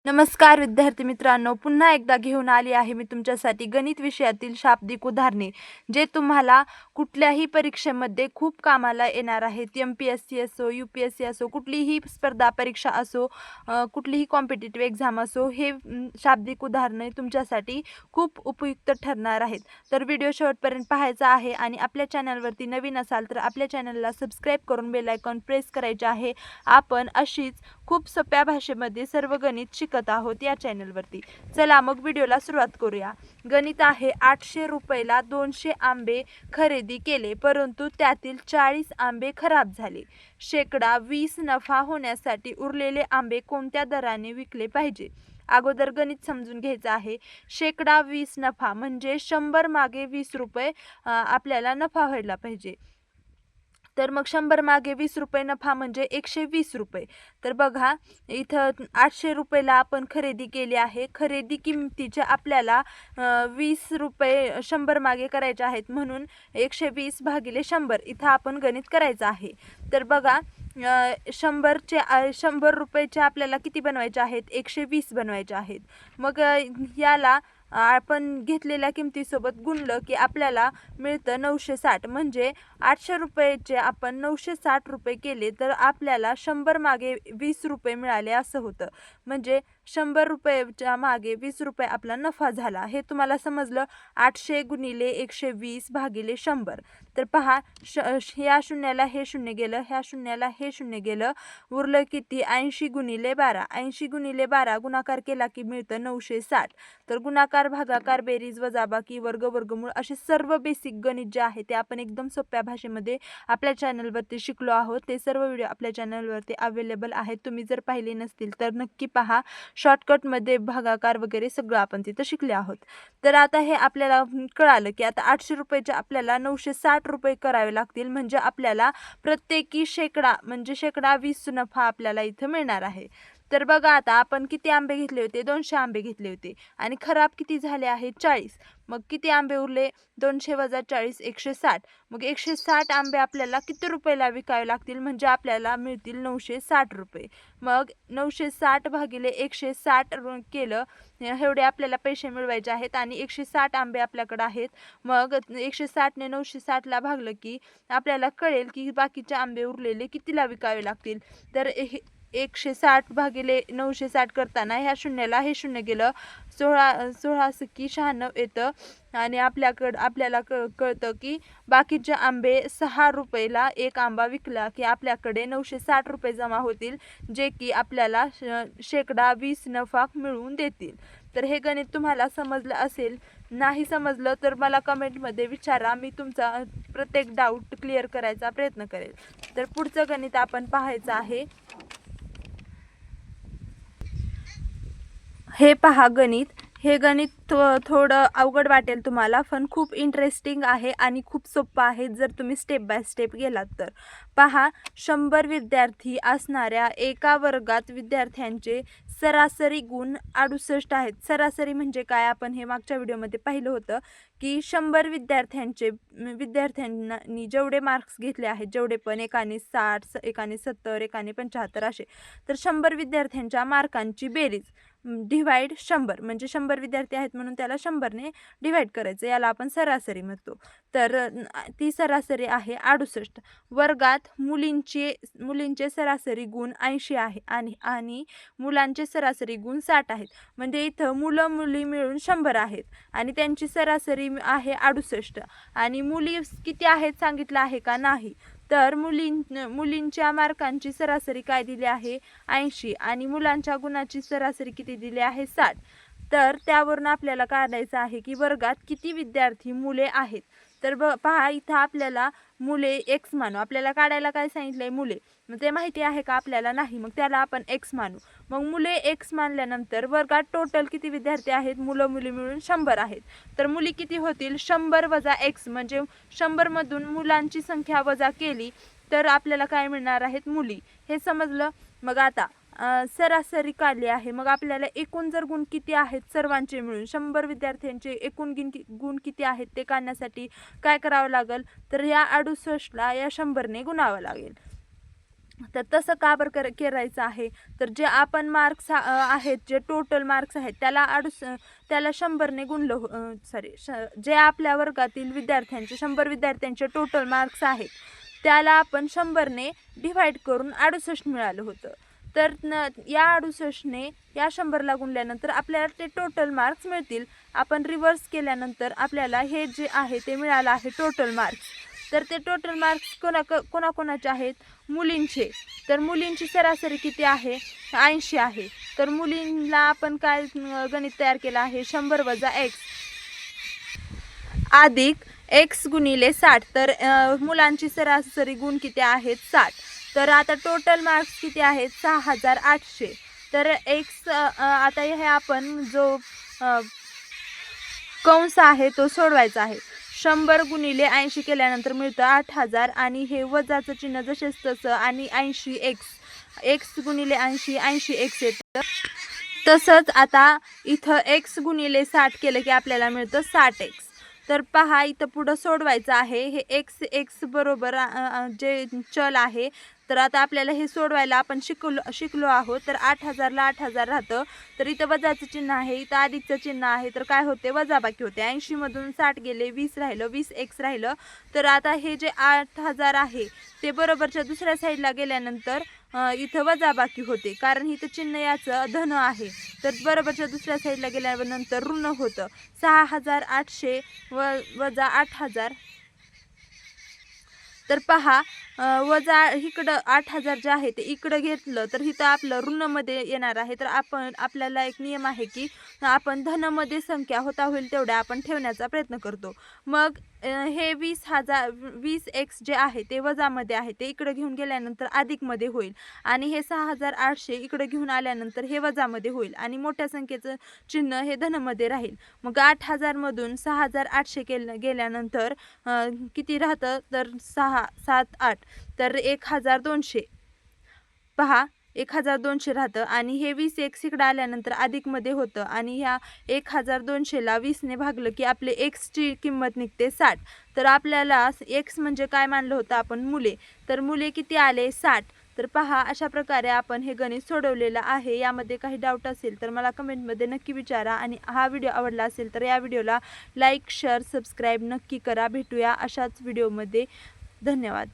नमस्कार विद्यार्थी मित्रांनो, पुन्हा एकदा घेऊन आली आहे मी तुमच्यासाठी गणित विषयातील शाब्दिक उदाहरणे, जे तुम्हाला कुठल्याही परीक्षेमध्ये खूप कामाला येणार आहेत. MPSC असो, UPSC असो, कुठलीही स्पर्धा परीक्षा असो, कुठलीही कॉम्पिटिटिव्ह एक्झाम असो, हे शाब्दिक उदाहरणे तुमच्यासाठी खूप उपयुक्त ठरणार आहेत. तर व्हिडिओ शेवटपर्यंत पाहायचा आहे आणि आपल्या चॅनलवरती नवीन असाल तर आपल्या चॅनलला सबस्क्राईब करून बेल आयकॉन प्रेस करायचे आहे. आपण अशीच खूप सोप्या भाषेमध्ये सर्व गणित शिकत आहोत या चॅनलवरती. चला मग व्हिडिओला सुरुवात करूया. गणित आहे 800 रुपयाला 200 आंबे खरेदी केले, परंतु त्यातील 40 आंबे खराब झाले. शेकडा 20 नफा होण्यासाठी उरलेले आंबे कोणत्या दराने विकले पाहिजे? अगोदर गणित समजून घ्यायचं आहे. शेकडा 20 नफा म्हणजे 100 मागे 20 रुपये आपल्याला नफा व्हायला पाहिजे. तर मग 100 मागे 20 रुपये नफा म्हणजे 120 रुपये. तर बघा इथं 800 रुपयाला आपण खरेदी केली आहे. खरेदी किमतीचे आपल्याला 20 रुपये 100 मागे करायचे आहेत, म्हणून 120 भागिले 100 इथं आपण गणित करायचं आहे. तर बघा 100 रुपयाचे आपल्याला किती बनवायचे आहेत? 120 बनवायचे आहेत. मग याला आपण घेतलेल्या किमतीसोबत गुणलं की आपल्याला मिळतं 960. म्हणजे 800 रुपयाचे आपण 960 रुपये केले तर आपल्याला 100 मागे 20 रुपये मिळाले असं होतं. म्हणजे 100 रुपयाच्या मागे 20 रुपये आपला नफा झाला. हे तुम्हाला समजलं? 800 गुणिले 120 भागिले 100. तर पहा, ह्या शून्याला हे शून्य गेलं, ह्या शून्याला हे शून्य गेलं, उरलं किती? 80 गुणिले 12. 80 गुणिले 12 गुणाकार केला की मिळतं 960. तर गुणाकार, भागाकार, बेरीज, वजाबाकी, वर्ग, वर्गमूळ असे सर्व बेसिक गणित जे आहे ते आपण एकदम सोप्या भाषेमध्ये आपल्या चॅनलवरती शिकलो आहोत. ते सर्व व्हिडिओ आपल्या चॅनलवरती अवेलेबल आहेत. तुम्ही जर पाहिले नसतील तर नक्की पहा. शॉर्टकटमध्ये भागाकार वगैरे सगळं आपण तिथं शिकले आहोत. तर आता हे आपल्याला कळालं की आता 800 रुपयाचे आपल्याला 960 रुपये करावे लागतील. म्हणजे आपल्याला प्रत्येकी शेकडा म्हणजे शेकडा 20 नफा आपल्याला इथं मिळणार आहे. तर बघा आता आपण किती आंबे घेतले होते? 200 आंबे घेतले होते आणि खराब किती झाले आहेत? 40. मग किती आंबे उरले? 200 वजा 40 160. मग 160 आंबे आपल्याला किती रुपयाला विकावे लागतील? म्हणजे आपल्याला मिळतील 960 रुपये. मग 960 भागिले 160 केलं, एवढे आपल्याला पैसे मिळवायचे आहेत आणि 160 आंबे आपल्याकडे आहेत. मग 160ने 960ला भागलं की आपल्याला कळेल की बाकीचे आंबे उरलेले कितीला विकावे लागतील. तर 160 भागिले 960 करताना ह्या शून्याला हे शून्य गेलं, 16 सकी 96 येतं आणि आपल्याला कळतं की बाकीचे आंबे 6 रुपयाला एक आंबा विकला की आपल्याकडे 960 रुपये जमा होतील, जे की आपल्याला शेकडा 20 नफा मिळवून देतील. तर हे गणित तुम्हाला समजलं असेल. नाही समजलं तर मला कमेंटमध्ये विचारा, मी तुमचा प्रत्येक डाऊट क्लिअर करायचा प्रयत्न करेल. तर पुढचं गणित आपण पाहायचं आहे. हे पहा गणित. हे गणित थोडं अवघड वाटेल तुम्हाला, पण खूप इंटरेस्टिंग आहे आणि खूप सोपं आहे जर तुम्ही स्टेप बाय स्टेप गेलात तर. पहा, 100 विद्यार्थी असणाऱ्या एका वर्गात विद्यार्थ्यांचे सरासरी गुण 68 आहेत. सरासरी म्हणजे काय? आपण हे मागच्या व्हिडिओमध्ये पाहिलं होतं की 100 विद्यार्थ्यांनी जेवढे मार्क्स घेतले आहेत, जेवढे पण एकाने 60, एकाने 70, एकाने 75 असे, तर 100 विद्यार्थ्यांच्या मार्कांची बेरीज डिव्हाइड 100. म्हणजे 100 विद्यार्थी आहेत म्हणून त्याला 100ने डिव्हाइड करायचं, याला आपण सरासरी म्हणतो. तर ती सरासरी आहे 68. वर्गात मुलींचे सरासरी गुण 80 आहे आणि मुलांचे सरासरी गुण 60 आहेत. म्हणजे इथं मुलं मुली मिळून 100 आहेत आणि त्यांची सरासरी आहे 68. आणि मुली किती आहेत सांगितलं आहे का? नाही. तर मुलींच्या मार्कांची सरासरी काय दिली आहे? 80 आणि मुलांच्या गुणाची सरासरी किती दिली आहे? 60. तर त्यावरून आपल्याला काढायचं आहे की वर्गात किती विद्यार्थी मुले आहेत. तर पहा, इथं आपल्याला मुले x मानू. आपल्याला काढायला काय सांगितलंय? मुले. मग ते माहिती आहे का आपल्याला? नाही. मग त्याला आपण x मानू. मग मुले x मानल्यानंतर वर्गात टोटल किती विद्यार्थी आहेत? मुलं मुली मिळून 100 आहेत. तर मुली किती होतील? 100 वजा x म्हणजे 100 मधून मुलांची संख्या वजा केली तर आपल्याला काय मिळणार आहेत? मुली. हे समजलं? मग आता सरासरी काढली आहे. मग आपल्याला एकूण जर गुण किती आहेत सर्वांचे मिळून 100 विद्यार्थ्यांचे एकूण गुण किती आहेत ते काढण्यासाठी काय करावं लागेल? तर या 68ला या 100ने गुणावं लागेल. तर तसं का बरं करायचं आहे, तर जे आपण मार्क्स आहेत, जे टोटल मार्क्स आहेत त्याला 100ने गुणलं, जे आपल्या वर्गातील विद्यार्थ्यांचे 100 विद्यार्थ्यांचे टोटल मार्क्स आहेत त्याला आपण 100ने डिव्हाइड करून 68 मिळालं होतं. तर या 68ने या 100ला गुणल्यानंतर आपल्याला ते टोटल मार्क्स मिळतील. आपण रिव्हर्स केल्यानंतर आपल्याला हे जे आहे ते मिळालं आहे टोटल मार्क्स. तर ते टोटल मार्क्स कोणाकोणाचे आहेत, मुलींचे. तर मुलींची सरासरी किती आहे, 80 आहे. तर मुलींना आपण काय गणित तयार केलं आहे, 100 वजा x अधिक x गुणिले 60. तर मुलांची सरासरी गुण किती आहेत, 60. तर आता टोटल मार्क्स किती आहेत, 6800. तर आता हे आपण जो कंस आहे तो सोडवायचा आहे. 100 गुणिले 80 केल्यानंतर मिळतं 8000 आणि हे वजाचं चिन्ह जसेच तसं आणि 80x गुणिले 80 80x येतं. तसंच आता इथं x गुणिले 60 केलं की आपल्याला मिळतं 60x. तर पहा इथं पुढं सोडवायचं आहे. हे x बरोबर जे चल आहे, तर आता आपल्याला हे सोडवायला आपण शिकलो आहोत. तर 8000ला 8000 राहतं, तर इथं वजाचं चिन्ह आहे, इथं अधिकचं चिन्ह आहे, तर काय होते, वजाबाकी होते. 80मधून 60 गेले, 20 राहिलं, 20x राहिलं. तर आता हे जे 8000 आहे ते बरोबरच्या दुसऱ्या साईडला गेल्यानंतर इथं वजाबाकी होते, कारण इथं चिन्ह याचं धन आहे. तर बरोबरच्या दुसऱ्या साईडला गेल्यानंतर ऋण होतं. 6800 वजा 8000. तर पहा वजा इकडं 8000 जे आहे ते इकडं घेतलं तर इथं आपलं ऋणमध्ये येणार आहे. तर आपल्याला एक नियम आहे की आपण धनमध्ये संख्या होता होईल तेवढ्या आपण ठेवण्याचा प्रयत्न करतो. मग हे 20x जे आहे ते वजामध्ये आहे, ते इकडं घेऊन गेल्यानंतर अधिकमध्ये होईल आणि हे 6800 इकडं घेऊन आल्यानंतर हे वजामध्ये होईल आणि मोठ्या संख्येचं चिन्ह हे धनमध्ये राहील. मग 8000मधून 6800 गेल्यानंतर किती राहतं, तर 6 7 8, तर 1200. पहा 1200 राहतं आणि हे 20x इकडं आल्यानंतर अधिकमध्ये होतं आणि ह्या 1200ला 20ने भागलं की आपले xची किंमत निघते 60. तर आपल्याला x म्हणजे काय मानलं होतं आपण, मुले. तर मुले किती आले, 60. तर पहा अशा प्रकारे आपण हे गणित सोडवलेलं आहे. यामध्ये काही डाऊट असेल तर मला कमेंटमध्ये नक्की विचारा आणि हा व्हिडिओ आवडला असेल तर या व्हिडिओला लाईक शेअर सबस्क्राईब नक्की करा. भेटूया अशाच व्हिडिओमध्ये. धन्यवाद.